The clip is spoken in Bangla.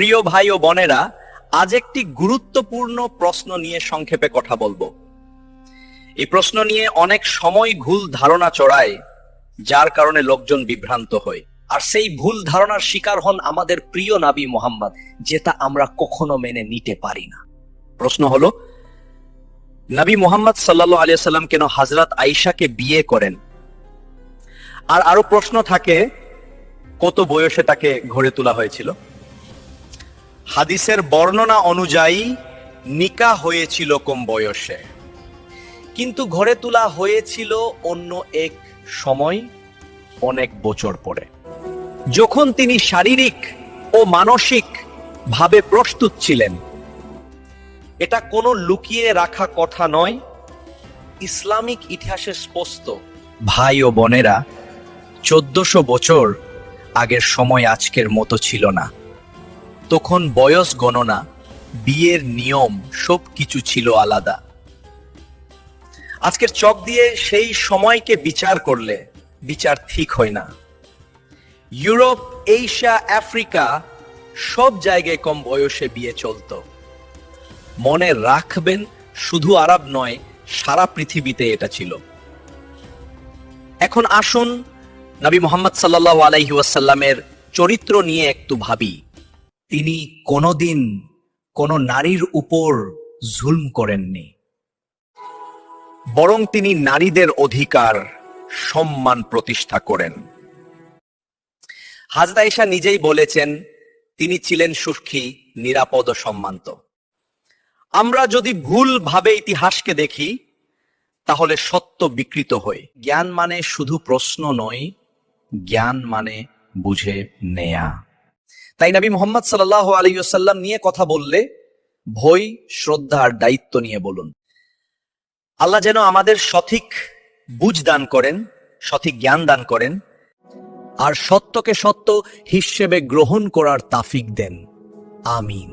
প্রিয় ভাই ও বোনেরা, আজ একটি গুরুত্বপূর্ণ প্রশ্ন নিয়ে সংক্ষেপে কথা বলবো। এই প্রশ্ন নিয়ে অনেক সময় ভুল ধারণা চড়ায়, যার কারণে লোকজন বিভ্রান্ত হয়। আর সেই ভুল ধারণার শিকার হন আমাদের প্রিয় নবী মুহাম্মদ, যেটা আমরা কখনো মেনে নিতে পারি না। প্রশ্ন হলো, নবী মুহাম্মদ সাল্লাল্লাহু আলাইহি সাল্লাম কেন হযরত আয়েশাকে বিয়ে করেন? আর আরো প্রশ্ন থাকে, কত বয়সে তাকে ঘরে তোলা হয়েছিল? হাদিসের বর্ণনা অনুযায়ী নিকাহ হয়েছিল কম বয়সে, কিন্তু ঘরে তোলা হয়েছিল অন্য এক সময়, অনেক বছর পরে, যখন তিনি শারীরিক ও মানসিক ভাবে প্রস্তুত ছিলেন। এটা কোনো লুকিয়ে রাখা কথা নয়, ইসলামিক ইতিহাসে স্পষ্ট। ভাই ও বোনেরা, 1400 বছর আগের সময় আজকের মতো ছিল না। তখন বয়স গণনা, বিয়ের নিয়ম সবকিছু ছিল আলাদা। আজকের চোখ দিয়ে সেই সময়কে বিচার করলে বিচার ঠিক হয় না। ইউরোপ, এশিয়া, আফ্রিকা সব জায়গায় কম বয়সে বিয়ে চলতো। মনে রাখবেন, শুধু আরব নয়, সারা পৃথিবীতে এটা ছিল। এখন আসুন নবী মুহাম্মদ সাল্লাল্লাহু আলাইহি ওয়াসাল্লামের চরিত্র নিয়ে একটু ভাবি। তিনি কোনোদিন কোনো নারীর উপর জুলম করেননি, বরং তিনি নারীদের অধিকার, সম্মান প্রতিষ্ঠা করেন। হযরত আয়েশা নিজেই বলেছেন, তিনি ছিলেন সুখী, নিরাপদ ও সম্মানিত। আমরা যদি ভুল ভাবে ইতিহাসকে দেখি, তাহলে সত্য বিকৃত হয়। জ্ঞান মানে শুধু প্রশ্ন নয়, জ্ঞান মানে বুঝে নেয়া। তাই নবী মুহাম্মদ সাল্লাল্লাহু আলাইহি ওয়াসাল্লাম নিয়ে কথা বললে ভয়, শ্রদ্ধা আর দায়িত্ব নিয়ে বলুন। আল্লাহ যেন আমাদের সঠিক বুঝ দান করেন, সঠিক জ্ঞান দান করেন, আর সত্যকে সত্য হিসেবে গ্রহণ করার তাফিক দেন। আমিন।